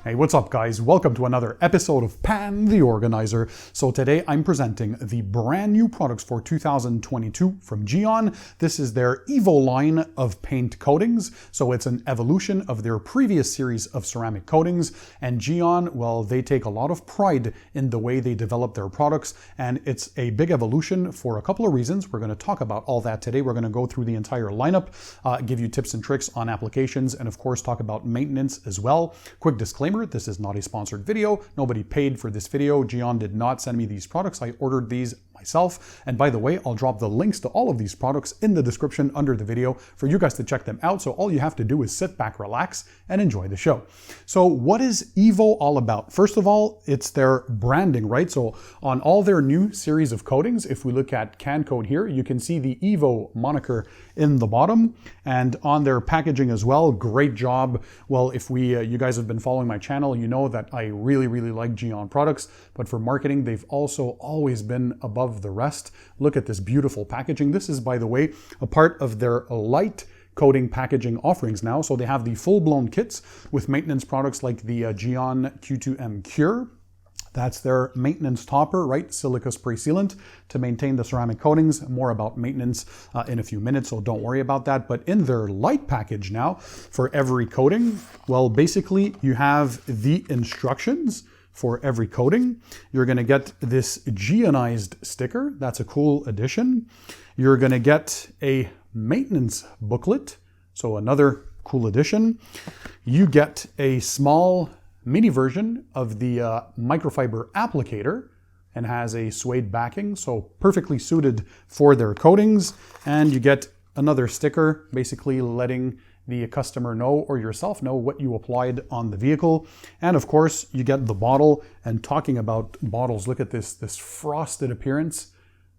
Hey, what's up guys? Welcome to another episode of Pan TheOrganizer. So today I'm presenting the brand new products for 2022 from Gyeon. This is their EVO line of paint coatings. So it's an evolution of their previous series of ceramic coatings. And Gyeon, well, they take a lot of pride in the way they develop their products. And it's a big evolution for a couple of reasons. We're going to talk about all that today. We're going to go through the entire lineup, give you tips and tricks on applications, and of course talk about maintenance as well. Quick disclaimer. This is not a sponsored video. Nobody paid for this video. Gyeon did not send me these products. I ordered these myself. And by the way, I'll drop the links to all of these products in the description under the video for you guys to check them out. So all you have to do is sit back, relax, and enjoy the show. So what is EVO all about? First of all, it's their branding, right? So on all their new series of coatings, if we look at Can Coat here, you can see the EVO moniker in the bottom, and on their packaging as well. Great job. Well, if you guys have been following my channel, you know that I really like Gyeon products, but for marketing, they've also always been above the rest. Look at this beautiful packaging. This is, by the way, a part of their light coating packaging offerings now. So they have the full-blown kits with maintenance products like the Gyeon Q2M Cure. That's their maintenance topper, right? Silica spray sealant to maintain the ceramic coatings. More about maintenance in a few minutes, so don't worry about that. But in their light package now, for every coating, well, basically you have the instructions for every coating. You're gonna get this gyeonized sticker. That's a cool addition. You're gonna get a maintenance booklet. So another cool addition. You get a small mini version of the microfiber applicator and has a suede backing, so perfectly suited for their coatings. And you get another sticker basically letting the customer know or yourself know what you applied on the vehicle. And of course you get the bottle. And talking about bottles, look at this frosted appearance.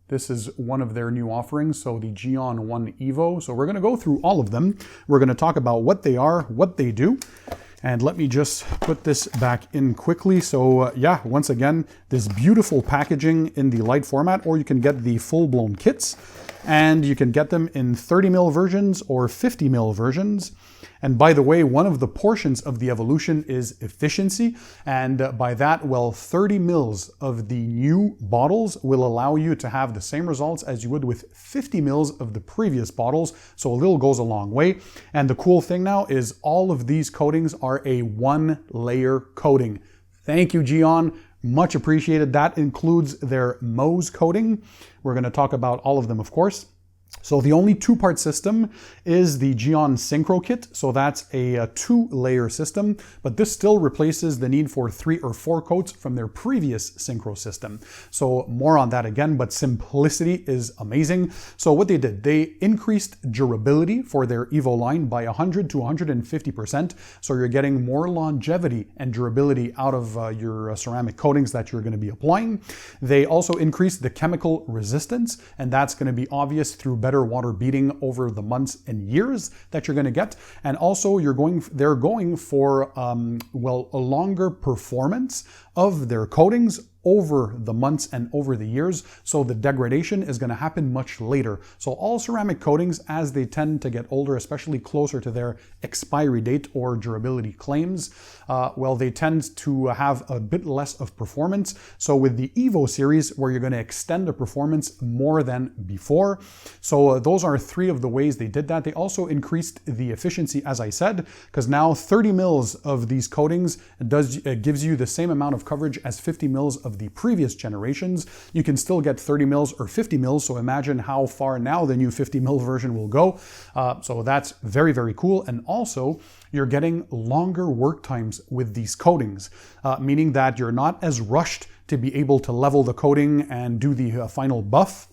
This is one of their new offerings, so the Gyeon One EVO. So we're going to go through all of them. We're going to talk about what they are, what they do. And let me just put this back in quickly. So yeah, once again, this beautiful packaging in the light format, or you can get the full-blown kits, and you can get them in 30 ml versions or 50 ml versions. And by the way, one of the portions of the evolution is efficiency. And by that, well, 30 mils of the new bottles will allow you to have the same results as you would with 50 mils of the previous bottles. So a little goes a long way. And the cool thing now is all of these coatings are a one-layer coating. Thank you, Gyeon. Much appreciated. That includes their Mohs coating. We're going to talk about all of them, of course. So the only two-part system is the Gyeon Syncro kit. So that's a two-layer system, but this still replaces the need for 3 or 4 coats from their previous Syncro system. So more on that again, but simplicity is amazing. So what they did, they increased durability for their EVO line by 100 to 150%. So you're getting more longevity and durability out of your ceramic coatings that you're going to be applying. They also increased the chemical resistance, and that's going to be obvious through better water beating over the months and years that you're going to get. And also they're going for well, a longer performance of their coatings over the months and over the years. So the degradation is going to happen much later. So all ceramic coatings, as they tend to get older, especially closer to their expiry date or durability claims, well, they tend to have a bit less of performance. So with the EVO series, where you're going to extend the performance more than before. So those are 3 of the ways they did that. They also increased the efficiency, as I said, because now 30 mils of these coatings gives you the same amount of coverage as 50 mils of the previous generations. You can still get 30 mils or 50 mils, so imagine how far now the new 50 mil version will go. So that's very cool. And also, you're getting longer work times with these coatings, meaning that you're not as rushed to be able to level the coating and do the final buff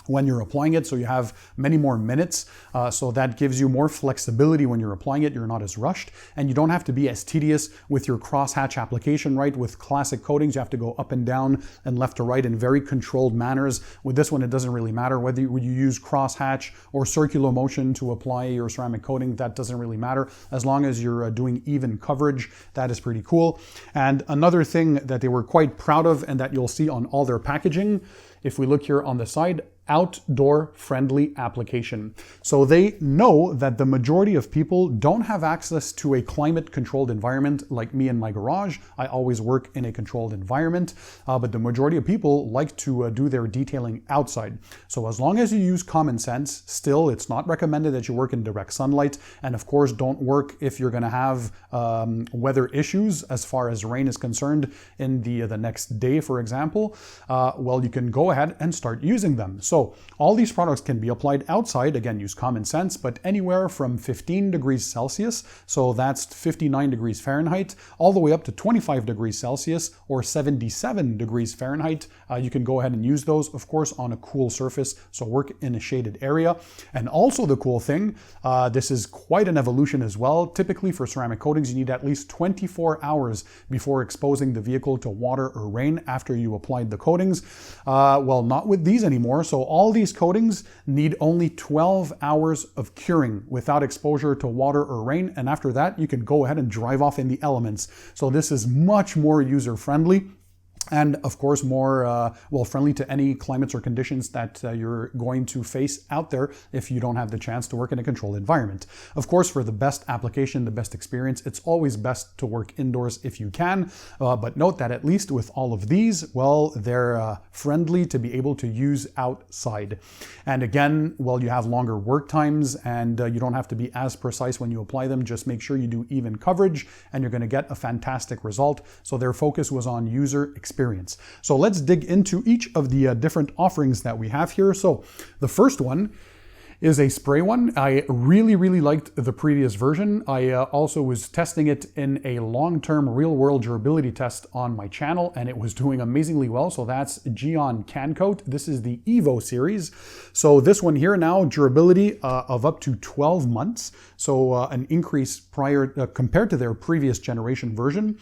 when you're applying it, so you have many more minutes. So that gives you more flexibility when you're applying it. You're not as rushed, and you don't have to be as tedious with your crosshatch application, right? With classic coatings, you have to go up and down and left to right in very controlled manners. With this one, it doesn't really matter whether you use crosshatch or circular motion to apply your ceramic coating. That doesn't really matter. As long as you're doing even coverage, that is pretty cool. And another thing that they were quite proud of, and that you'll see on all their packaging, if we look here on the side, outdoor friendly application. So they know that the majority of people don't have access to a climate controlled environment like me in my garage. I always work in a controlled environment, but the majority of people like to do their detailing outside. So as long as you use common sense, still it's not recommended that you work in direct sunlight, and of course don't work if you're going to have weather issues as far as rain is concerned in the next day, for example. Well, you can go ahead and start using them. So all these products can be applied outside, again, use common sense, but anywhere from 15 degrees Celsius, so that's 59 degrees Fahrenheit, all the way up to 25 degrees Celsius or 77 degrees Fahrenheit. You can go ahead and use those, of course, on a cool surface, so work in a shaded area. And also the cool thing, this is quite an evolution as well. Typically for ceramic coatings, you need at least 24 hours before exposing the vehicle to water or rain after you applied the coatings. Well, not with these anymore. So all these coatings need only 12 hours of curing without exposure to water or rain. And after that, you can go ahead and drive off in the elements. So this is much more user-friendly. And of course, more friendly to any climates or conditions that you're going to face out there if you don't have the chance to work in a controlled environment. Of course, for the best application, the best experience, it's always best to work indoors if you can. But note that at least with all of these, well, they're friendly to be able to use outside. And again, well, you have longer work times and you don't have to be as precise when you apply them. Just make sure you do even coverage and you're going to get a fantastic result. So their focus was on user experience. So let's dig into each of the different offerings that we have here. So the first one is a spray one. I really liked the previous version. I also was testing it in a long-term real-world durability test on my channel, and it was doing amazingly well. So that's Gyeon Can Coat. This is the EVO series. So this one here now, durability of up to 12 months. So an increase compared to their previous generation version.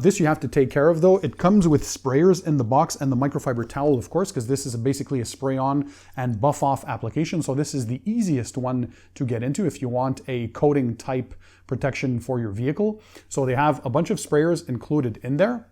This you have to take care of though. It comes with sprayers in the box and the microfiber towel, of course, because this is basically a spray on and buff off application. So this is the easiest one to get into if you want a coating type protection for your vehicle. So they have a bunch of sprayers included in there.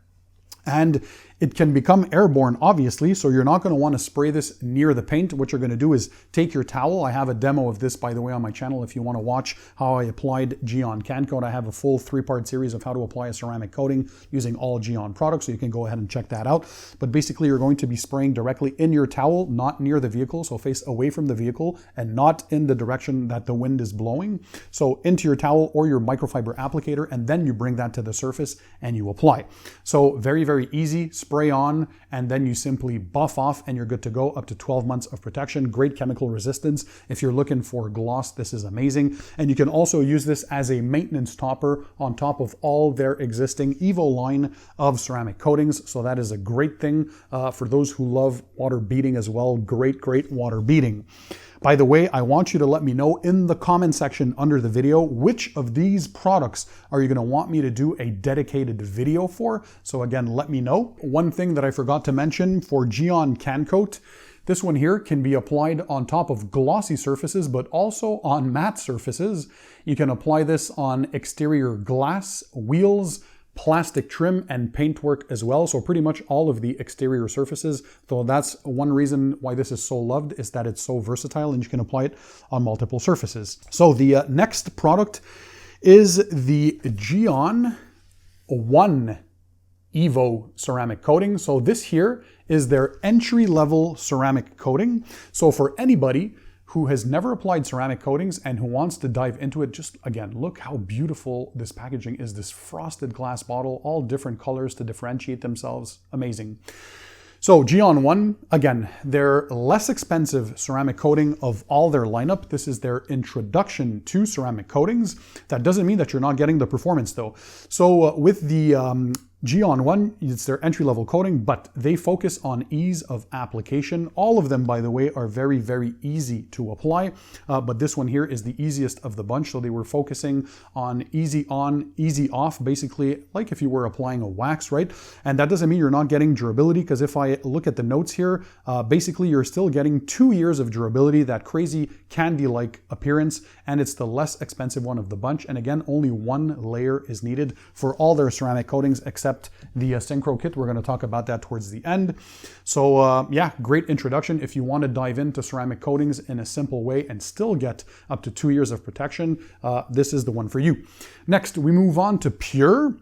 And it can become airborne, obviously, so you're not going to want to spray this near the paint. What you're going to do is take your towel. I have a demo of this, by the way, on my channel. If you want to watch how I applied Gyeon Can Coat, I have a full 3-part series of how to apply a ceramic coating using all Gyeon products, so you can go ahead and check that out. But basically, you're going to be spraying directly in your towel, not near the vehicle, so face away from the vehicle and not in the direction that the wind is blowing. So into your towel or your microfiber applicator, and then you bring that to the surface and you apply. So very easy. Spray on, and then you simply buff off and you're good to go. Up to 12 months of protection, great chemical resistance. If you're looking for gloss, this is amazing. And you can also use this as a maintenance topper on top of all their existing EVO line of ceramic coatings. So that is a great thing for those who love water beading as well. Great water beading. By the way, I want you to let me know in the comment section under the video, which of these products are you going to want me to do a dedicated video for? So again, let me know. One thing that I forgot to mention for Gyeon Can Coat, this one here can be applied on top of glossy surfaces, but also on matte surfaces. You can apply this on exterior glass, wheels, plastic trim, and paintwork as well. So pretty much all of the exterior surfaces. So that's one reason why this is so loved, is that it's so versatile and you can apply it on multiple surfaces. So the next product is the Gyeon One EVO ceramic coating. So this here is their entry-level ceramic coating. So for anybody who has never applied ceramic coatings and who wants to dive into it, just again, look how beautiful this packaging is. This frosted glass bottle, all different colors to differentiate themselves. Amazing. So Gyeon One, again, their less expensive ceramic coating of all their lineup. This is their introduction to ceramic coatings. That doesn't mean that you're not getting the performance though. So with the Gyeon One, it's their entry-level coating, but they focus on ease of application. All of them, by the way, are very easy to apply, but this one here is the easiest of the bunch. So they were focusing on easy on, easy off, basically like if you were applying a wax, right? And that doesn't mean you're not getting durability, because if I look at the notes here, basically you're still getting 2 years of durability, that crazy candy-like appearance, and it's the less expensive one of the bunch. And again, only 1 layer is needed for all their ceramic coatings, except except the Syncro kit. We're going to talk about that towards the end. So yeah, great introduction. If you want to dive into ceramic coatings in a simple way and still get up to 2 years of protection, this is the one for you. Next, we move on to Pure.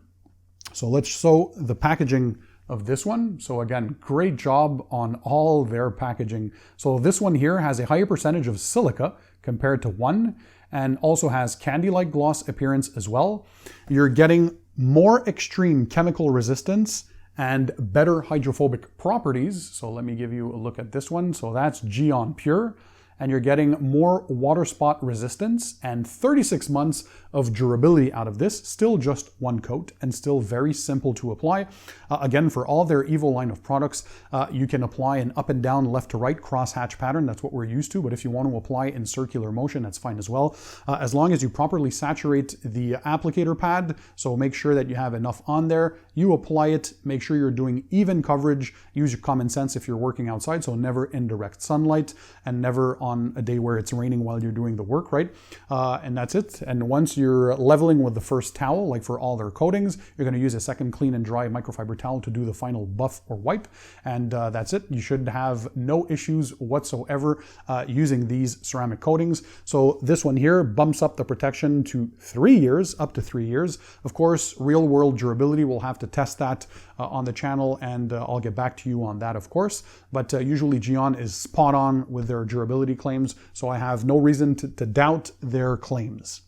So let's show the packaging of this one. So again, great job on all their packaging. So this one here has a higher percentage of silica compared to one, and also has candy-like gloss appearance as well. You're getting more extreme chemical resistance and better hydrophobic properties. So let me give you a look at this one. So that's Gyeon Pure. And you're getting more water spot resistance and 36 months of durability out of this. Still just one coat and still very simple to apply. Again, for all their EVO line of products, you can apply an up and down, left to right cross-hatch pattern. That's what we're used to. But if you want to apply in circular motion, that's fine as well. As long as you properly saturate the applicator pad, so make sure that you have enough on there. You apply it, make sure you're doing even coverage. Use your common sense if you're working outside, so never in direct sunlight and never on a day where it's raining while you're doing the work, right? And that's it. And once you're leveling with the first towel, like for all their coatings, you're going to use a second clean and dry microfiber towel to do the final buff or wipe. And that's it. You should have no issues whatsoever using these ceramic coatings. So this one here bumps up the protection to 3 years, up to 3 years. Of course, real world durability, we'll have to test that on the channel, and I'll get back to you on that, of course. But usually Gyeon is spot on with their durability claims, so I have no reason to doubt their claims.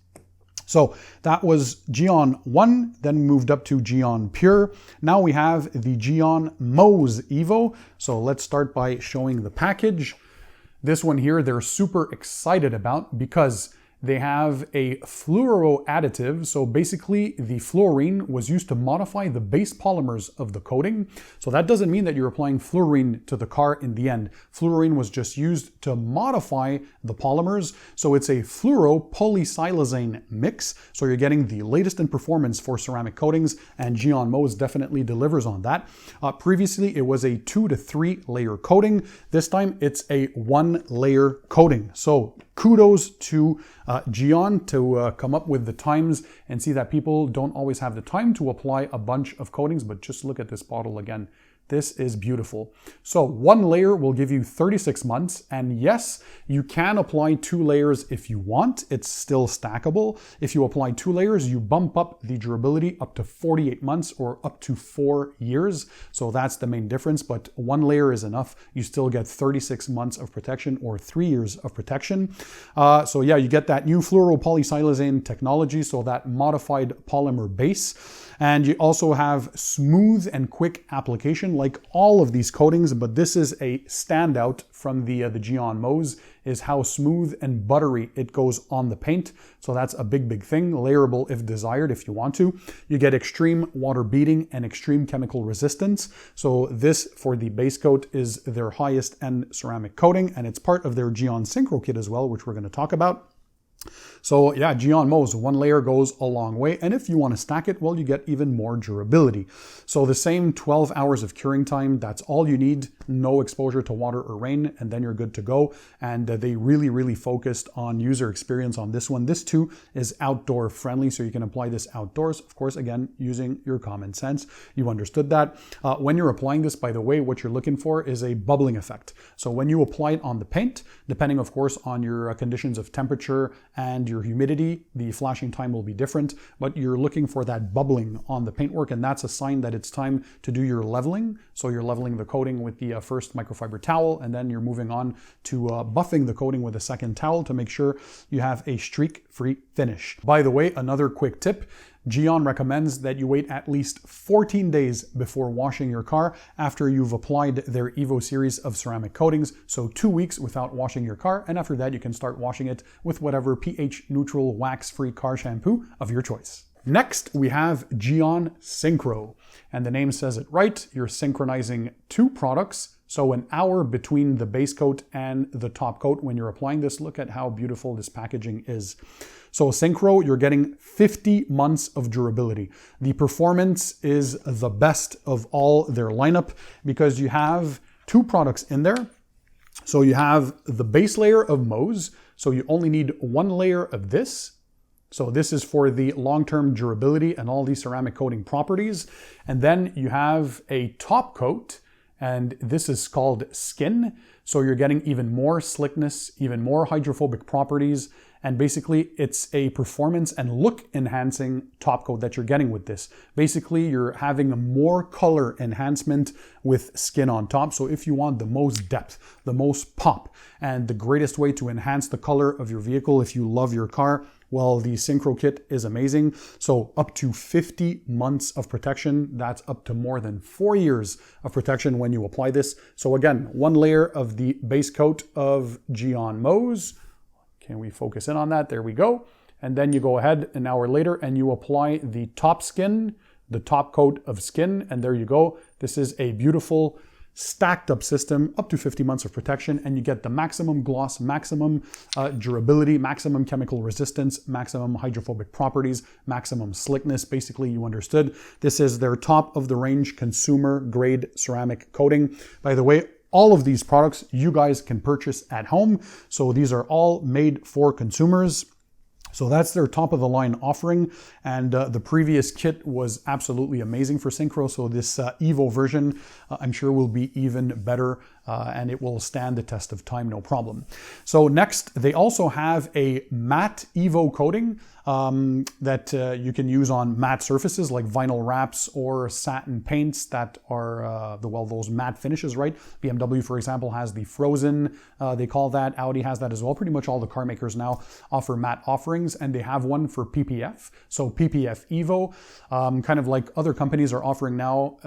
So that was Gyeon 1, then we moved up to Gyeon Pure. Now we have the Gyeon Mohs EVO. So let's start by showing the package. This one here, they're super excited about because they have a fluoro additive. So basically the fluorine was used to modify the base polymers of the coating. So that doesn't mean that you're applying fluorine to the car in the end. Fluorine was just used to modify the polymers. So it's a fluoro-polysilazane mix. So you're getting the latest in performance for ceramic coatings, and Gyeon Mohs definitely delivers on that. Previously, it was a 2 to 3 layer coating. This time it's a 1 layer coating. So kudos to Gyeon to come up with the times and see that people don't always have the time to apply a bunch of coatings, but just look at this bottle again. This is beautiful. So 1 layer will give you 36 months. And yes, you can apply 2 layers if you want. It's still stackable. If you apply 2 layers, you bump up the durability up to 48 months or up to 4 years. So that's the main difference. But 1 layer is enough. You still get 36 months of protection or 3 years of protection. So yeah, you get that new fluoropolysilazane technology, so that modified polymer base. And you also have smooth and quick application like all of these coatings, but this is a standout from the Gyeon Mohs, is how smooth and buttery it goes on the paint. So that's a big thing. Layerable if desired, if you want to. You get extreme water beading and extreme chemical resistance. So this, for the base coat, is their highest end ceramic coating, and it's part of their Gyeon Syncro kit as well, which we're going to talk about. So yeah, Gyeon Mohs, 1 layer goes a long way. And if you want to stack it, well, you get even more durability. So the same 12 hours of curing time, that's all you need. No exposure to water or rain, and then you're good to go. And they really focused on user experience on this one. This too is outdoor friendly, so you can apply this outdoors. Of course, again, using your common sense. You understood that. When you're applying this, by the way, what you're looking for is a bubbling effect. So when you apply it on the paint, depending of course on your conditions of temperature and your humidity, the flashing time will be different, but you're looking for that bubbling on the paintwork, and that's a sign that it's time to do your leveling. So you're leveling the coating with the first microfiber towel, and then you're moving on to buffing the coating with a second towel to make sure you have a streak-free finish. By the way, another quick tip, Gyeon recommends that you wait at least 14 days before washing your car after you've applied their EVO series of ceramic coatings. So 2 weeks without washing your car, and after that you can start washing it with whatever pH neutral wax-free car shampoo of your choice. Next, we have Gyeon Syncro, and the name says it right. You're synchronizing 2 products. So an hour between the base coat and the top coat when you're applying this. Look at how beautiful this packaging is. So Syncro, you're getting 50 months of durability. The performance is the best of all their lineup because you have 2 products in there. So you have the base layer of Mohs. So you only need 1 layer of this. So this is for the long-term durability and all these ceramic coating properties. And then you have a top coat, and this is called skin. So you're getting even more slickness, even more hydrophobic properties. And basically it's a performance and look enhancing top coat that you're getting with this. Basically you're having more color enhancement with skin on top. So if you want the most depth, the most pop, and the greatest way to enhance the color of your vehicle, if you love your car, well, the Syncro kit is amazing. So up to 50 months of protection. That's up to more than 4 years of protection when you apply this. So again, one layer of the base coat of Gyeon Mohs. Can we focus in on that? There we go. And then you go ahead an hour later and you apply the top skin, the top coat of skin, and there you go. This is a beautiful stacked up system, up to 50 months of protection, and you get the maximum gloss, maximum durability, maximum chemical resistance, maximum hydrophobic properties, maximum slickness. Basically, you understood. This is their top of the range consumer grade ceramic coating. By the way, all of these products you guys can purchase at home. So these are all made for consumers. So that's their top of the line offering. And the previous kit was absolutely amazing for Syncro. So this EVO version, I'm sure will be even better and it will stand the test of time, no problem. So next, they also have a matte EVO coating that you can use on matte surfaces like vinyl wraps or satin paints that are, those matte finishes, right? BMW, for example, has the frozen, they call that. Audi has that as well. Pretty much all the car makers now offer matte offerings, and they have one for PPF. So PPF EVO, kind of like other companies are offering now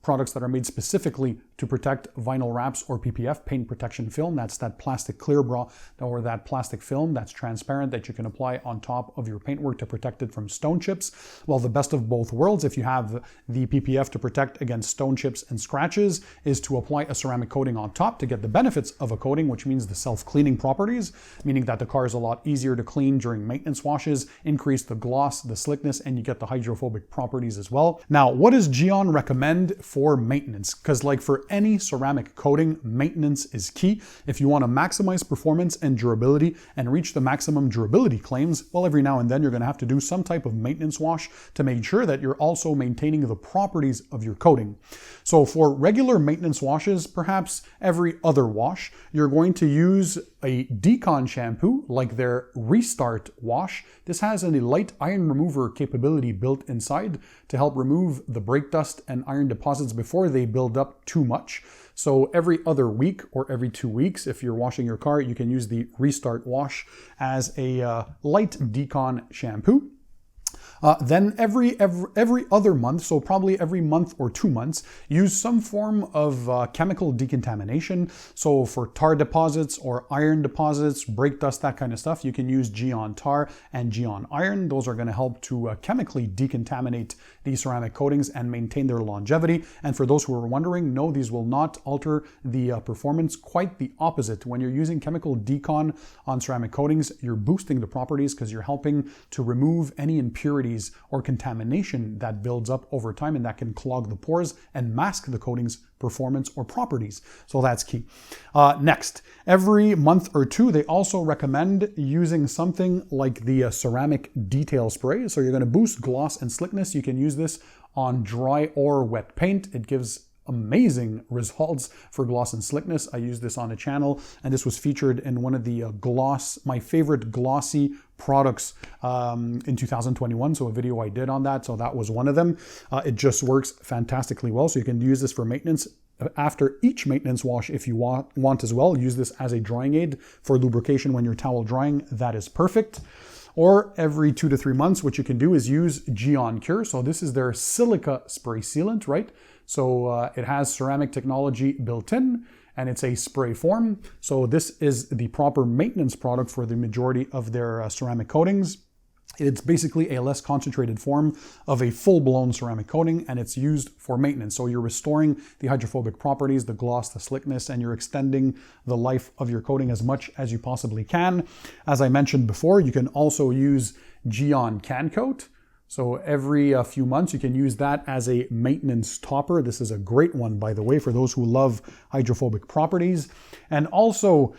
products that are made specifically to protect vinyl wraps or PPF, paint protection film. That's that plastic clear bra or that plastic film that's transparent that you can apply on top of your paintwork to protect it from stone chips. Well, the best of both worlds, if you have the PPF to protect against stone chips and scratches, is to apply a ceramic coating on top to get the benefits of a coating, which means the self-cleaning properties, meaning that the car is a lot easier to clean during maintenance washes, increase the gloss, the slickness, and you get the hydrophobic properties as well. Now, what does Gyeon recommend for maintenance? Because like for any ceramic coating, maintenance is key. If you want to maximize performance and durability and reach the maximum durability claims, well, every now and then you're going to have to do some type of maintenance wash to make sure that you're also maintaining the properties of your coating. So for regular maintenance washes, perhaps every other wash, you're going to use a decon shampoo like their Restart wash. This has a light iron remover capability built inside to help remove the brake dust and iron deposits before they build up too much. So every other week or every 2 weeks, if you're washing your car, you can use the Restart wash as a light decon shampoo. Then every other month, so probably every month or 2 months, use some form of chemical decontamination. So for tar deposits or iron deposits, brake dust, that kind of stuff, you can use Gyeon Tar and Gyeon Iron. Those are going to help to chemically decontaminate these ceramic coatings and maintain their longevity. And for those who are wondering, no, these will not alter the performance. Quite the opposite. When you're using chemical decon on ceramic coatings, you're boosting the properties because you're helping to remove any impurities or contamination that builds up over time and that can clog the pores and mask the coating's performance or properties. So that's key. Next, every month or two, they also recommend using something like the ceramic detail spray. So you're going to boost gloss and slickness. You can use this on dry or wet paint. It gives amazing results for gloss and slickness. I used this on a channel and this was featured in one of the my favorite glossy products in 2021. So a video I did on that. So that was one of them. It just works fantastically well. So you can use this for maintenance. After each maintenance wash, if you want as well, use this as a drying aid for lubrication when you're towel drying. That is perfect. Or every 2 to 3 months, what you can do is use Gyeon Cure. So this is their silica spray sealant, right? So it has ceramic technology built in and it's a spray form. So this is the proper maintenance product for the majority of their ceramic coatings. It's basically a less concentrated form of a full-blown ceramic coating, and it's used for maintenance. So you're restoring the hydrophobic properties, the gloss, the slickness, and you're extending the life of your coating as much as you possibly can. As I mentioned before, you can also use Gyeon Can Coat. So every few months, you can use that as a maintenance topper. This is a great one, by the way, for those who love hydrophobic properties. And also,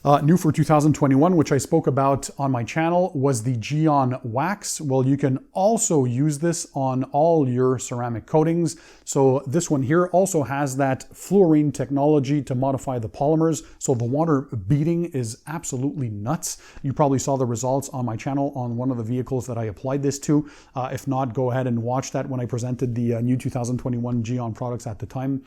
New for 2021, which I spoke about on my channel, was the Gyeon Wax. Well, you can also use this on all your ceramic coatings. So this one here also has that fluorine technology to modify the polymers. So the water beading is absolutely nuts. You probably saw the results on my channel on one of the vehicles that I applied this to. If not, go ahead and watch that when I presented the new 2021 Gyeon products at the time.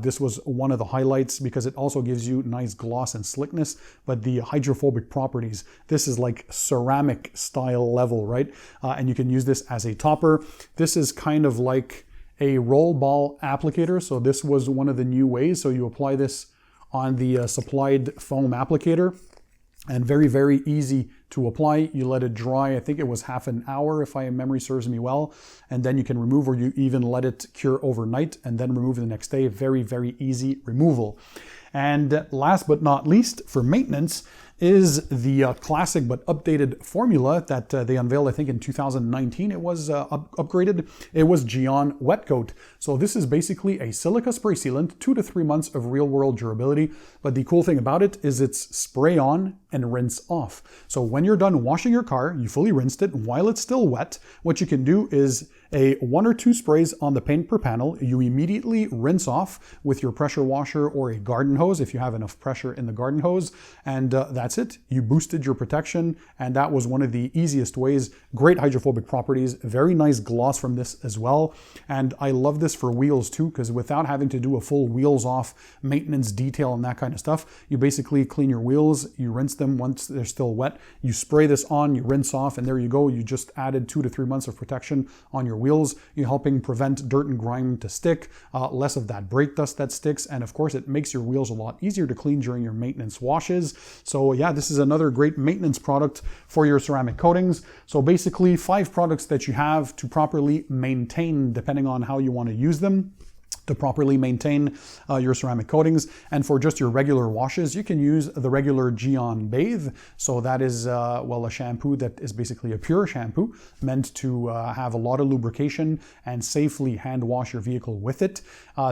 This was one of the highlights because it also gives you nice gloss and slickness, but the hydrophobic properties, this is like ceramic style level, right? And you can use this as a topper. This is kind of like a roll ball applicator. So this was one of the new ways. So you apply this on the supplied foam applicator, and very, very easy to apply. You let it dry, I think it was half an hour if my memory serves me well, and then you can remove, or you even let it cure overnight and then remove the next day. Very, very easy removal. And last but not least, for maintenance, is the classic but updated formula that they unveiled, I think in 2019 it was upgraded. It was Gyeon Wet Coat. So this is basically a silica spray sealant, 2 to 3 months of real world durability. But the cool thing about it is it's spray on and rinse off. So when you're done washing your car, you fully rinsed it. While it's still wet, what you can do is a 1 or 2 sprays on the paint per panel. You immediately rinse off with your pressure washer or a garden hose if you have enough pressure in the garden hose, and that's it. You boosted your protection, and that was one of the easiest ways. Great hydrophobic properties, very nice gloss from this as well. And I love this for wheels too, because without having to do a full wheels off maintenance detail and that kind of stuff, you basically clean your wheels, you rinse them once they're still wet, you spray this on, you rinse off, and there you go. You just added 2 to 3 months of protection on your wheels. You're helping prevent dirt and grime to stick, less of that brake dust that sticks, and of course it makes your wheels a lot easier to clean during your maintenance washes. So yeah, this is another great maintenance product for your ceramic coatings. So basically 5 products that you have to properly maintain, depending on how you want to use them, to properly maintain your ceramic coatings. And for just your regular washes, you can use the regular Gyeon Bathe. So that is, well, a shampoo that is basically a pure shampoo meant to have a lot of lubrication and safely hand wash your vehicle with it.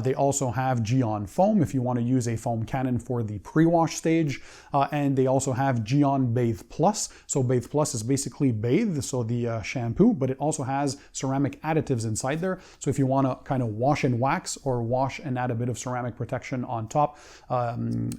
They also have Gyeon Foam if you want to use a foam cannon for the pre-wash stage. And they also have Gyeon Bathe Plus. So Bathe Plus is basically Bathe, so the shampoo, but it also has ceramic additives inside there. So if you want to kind of wash and wax, or wash and add a bit of ceramic protection on top,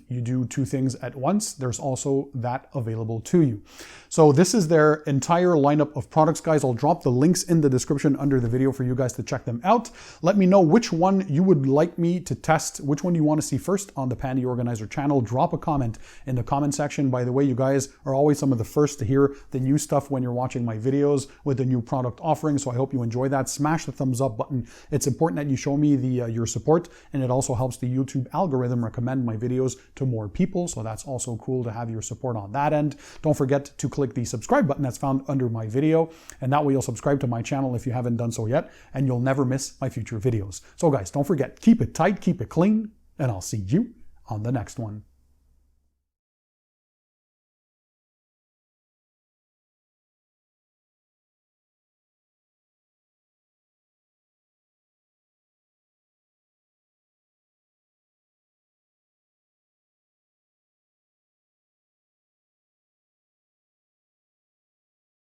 you do 2 things at once. There's also that available to you. So this is their entire lineup of products, guys. I'll drop the links in the description under the video for you guys to check them out. Let me know which one you would like me to test, which one you want to see first on the Pan TheOrganizer channel. Drop a comment in the comment section. By the way, you guys are always some of the first to hear the new stuff when you're watching my videos with the new product offering. So I hope you enjoy that. Smash the thumbs up button. It's important that you show me your support, and it also helps the YouTube algorithm recommend my videos to more people. So that's also cool to have your support on that end. Don't forget to click the subscribe button that's found under my video, and that way you'll subscribe to my channel if you haven't done so yet, and you'll never miss my future videos. So guys, don't forget, keep it tight, keep it clean, and I'll see you on the next one.